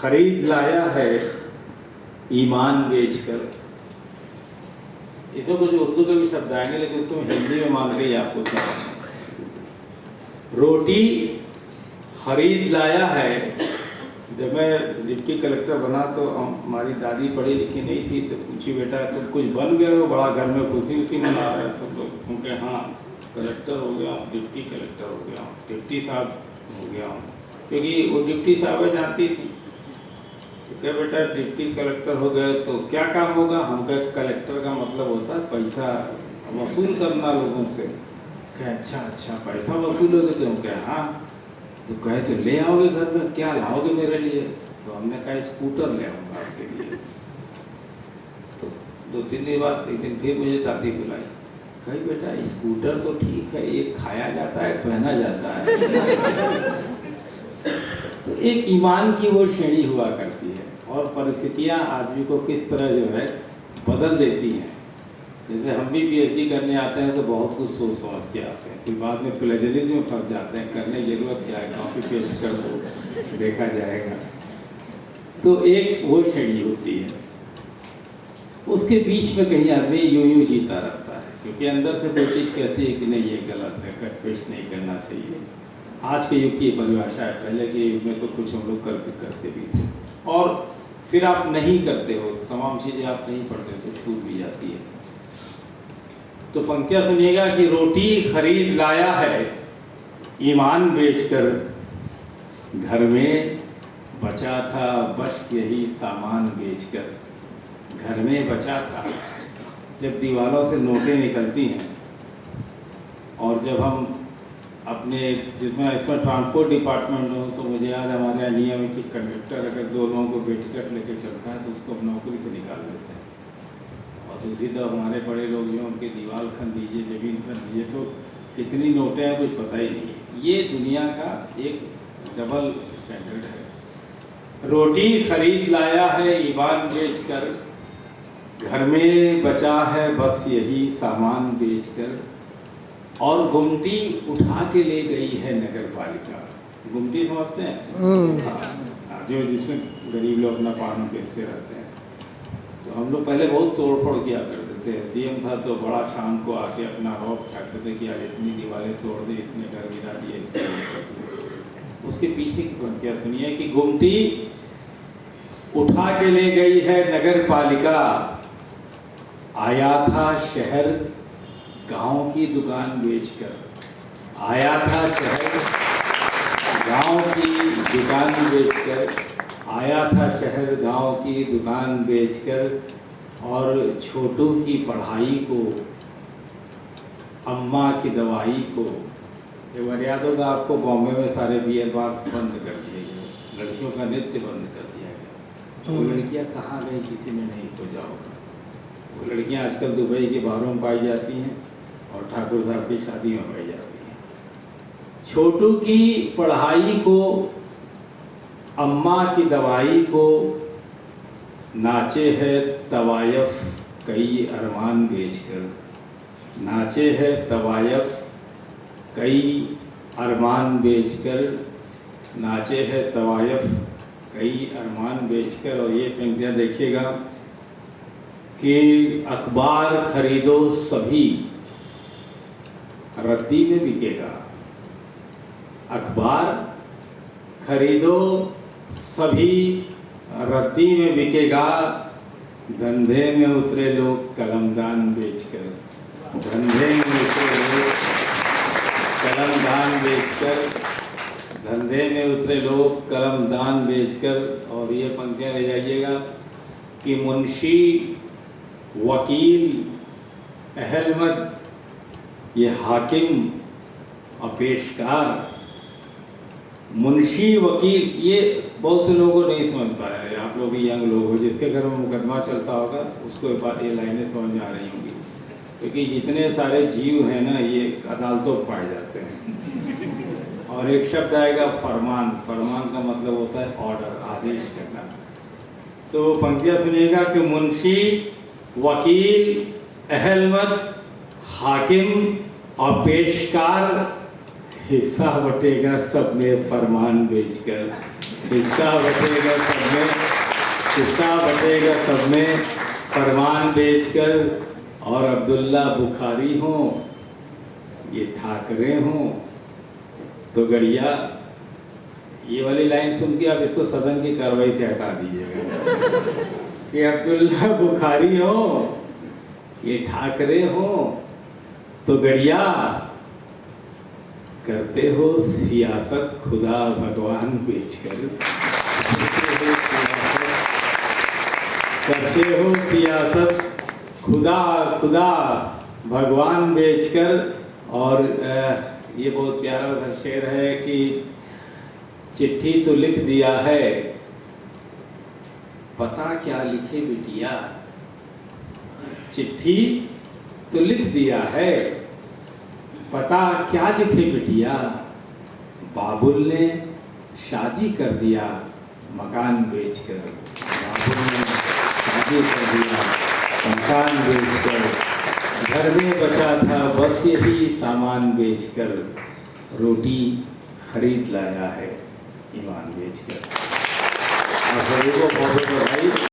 खरीद लाया है ईमान बेचकर। इसमें कुछ उर्दू के भी शब्द आएंगे लेकिन इसको हिंदी में मान के ही आपको समझना। रोटी खरीद लाया है। जब मैं डिप्टी कलेक्टर बना तो हमारी दादी पढ़ी लिखी नहीं थी, तो पूछी बेटा तुम कुछ बन गए हो, बड़ा घर में खुशी उसी मना रहे सब लोग, क्योंकि हाँ कलेक्टर हो गया हूँ, डिप्टी कलेक्टर हो गया हूँ, डिप्टी साहब हो गया हूँ, क्योंकि वो डिप्टी साहब जानती थी। तो क्या बेटा डिप्टी कलेक्टर हो गए तो क्या काम होगा? हम कहे कलेक्टर का मतलब होता है पैसा वसूल करना लोगों से। क्या अच्छा पैसा वसूलोगे? तो हम कहे हाँ। तो कहे तो ले आओगे घर में, क्या लाओगे मेरे लिए? तो हमने कहा स्कूटर ले आऊँगा आपके लिए। तो 2-3 दिन बाद एक दिन फिर मुझे दादी बुलाई, कही बेटा स्कूटर तो ठीक है, ये खाया जाता है पहना जाता है। तो एक ईमान की वो श्रेणी हुआ करती है और परिस्थितियाँ आदमी को किस तरह जो है बदल देती हैं। जैसे हम भी पीएचडी करने आते हैं तो बहुत कुछ सोच समझ के आते हैं, फिर बाद में प्लेजरिज्म में फंस जाते हैं, करने की जरूरत क्या है, कॉपी पेस्ट कर दो देखा जाएगा। तो एक वो श्रेणी होती है, उसके बीच में कहीं आदमी यूं जीता रहता है, क्योंकि अंदर से कोई चीज़ कहती है कि नहीं ये गलत है, कट पेस्ट नहीं करना चाहिए। आज के युग की परिभाषा है, पहले के युग में तो कुछ हम लोग करते भी थे। और फिर आप नहीं करते हो, तमाम चीज़ें आप नहीं पढ़ते तो छूट भी जाती है। तो पंक्तियाँ सुनिएगा कि रोटी खरीद लाया है ईमान बेचकर, घर में बचा था बस यही सामान बेचकर। घर में बचा था, जब दीवारों से नोटें निकलती हैं और जब हम अपने जिसमें इसमें ट्रांसपोर्ट डिपार्टमेंट हो, तो मुझे याद हमारे यहाँ नियम है कि कंडक्टर अगर 2 लोगों को बेटिकट लेकर चलता है तो उसको नौकरी से निकाल देते हैं। और दूसरी तरफ हमारे बड़े लोग जो उनके दीवार खन दीजिए, ज़मीन खन दीजिए, तो कितनी नोटें हैं कुछ पता ही नहीं है। ये दुनिया का एक डबल स्टैंडर्ड है। रोटी खरीद लाया है ईमान बेचकर, घर में बचा है बस यही सामान बेचकर। और गुमटी उठा के ले गई है नगर पालिका। गुमटी समझते हैं? हाँ, जो जिसमें गरीब लोग अपना पान बेचते रहते हैं। तो हम लोग पहले बहुत तोड़ फोड़ किया करते थे। एसडीएम था तो बड़ा शाम को आके अपना रौब छाटते थे कि आज इतनी दीवारें तोड़ दे, इतने घर गिरा दिए। उसके पीछे की पंक्तियाँ सुनिए कि गुमटी उठा के ले गई है नगर पालिका, आया था शहर गांव की दुकान बेचकर। आया था शहर गांव की दुकान बेचकर, आया था शहर गांव की दुकान बेचकर। और छोटू की पढ़ाई को, अम्मा की दवाई को। ये याद होगा आपको, बॉम्बे में सारे बियर बार्स बंद कर दिए गए, लड़कियों का नृत्य बंद कर दिया गया। वो लड़कियां कहाँ गई किसी ने नहीं खोजा होगा। वो लड़कियां आजकल दुबई के बाहरों में पाई जाती हैं और ठाकुर साहब की शादी में पाई जाती हैं। छोटू की पढ़ाई को, अम्मा की दवाई को, नाचे है तवायफ कई अरमान बेचकर। नाचे है तवायफ कई अरमान बेचकर, नाचे है तवायफ कई अरमान बेचकर। और ये पंक्तियाँ देखिएगा कि अखबार खरीदो सभी रद्दी में बिकेगा। अखबार खरीदो सभी रद्दी में बिकेगा, धंधे में उतरे लोग कलमदान बेचकर। धंधे में उतरे लोग कलमदान बेचकर, धंधे में उतरे लोग कलमदान बेचकर। और ये पंक्तियाँ ले जाइएगा कि मुंशी वकील अहलमद, ये हाकिम और पेशकार। मुंशी वकील, ये बहुत से लोगों को नहीं समझ पाया है। आप लोग भी यंग लोग हो, जिसके घर में मुकदमा चलता होगा उसको ये लाइनें समझ में आ रही होंगी, क्योंकि जितने सारे जीव हैं ना ये अदालतों में पाए जाते हैं। और एक शब्द आएगा फरमान। फरमान का मतलब होता है ऑर्डर, आदेश करना। तो पंक्तियाँ सुनिएगा कि मुंशी वकील अहलमद, हाकिम और पेशकार हिस्सा बटेगा सब में फरमान बेचकर, हिस्सा बटेगा सब में, हिस्सा बटेगा सब में फरमान बेचकर। और अब्दुल्ला बुखारी हों, ये ठाकरे हों, तो गड़िया। ये वाली लाइन सुन के आप इसको सदन की कार्रवाई से हटा दीजिएगा कि अब्दुल्ला बुखारी हो, ये ठाकरे हो, तो गड़िया करते हो सियासत खुदा भगवान बेचकर, करते हो सियासत खुदा भगवान बेचकर। और ये बहुत प्यारा सा शेर है कि चिट्ठी तो लिख दिया है, पता क्या लिखे बिटिया, चिट्ठी तो लिख दिया है, पता क्या लिखे बिटिया, बाबुल ने शादी कर दिया मकान बेचकर, बाबुल ने शादी कर दिया मकान बेचकर, घर में बचा था बस यही सामान बेचकर, रोटी खरीद लाया है ईमान बेचकर। आप सभी को बहुत बधाई।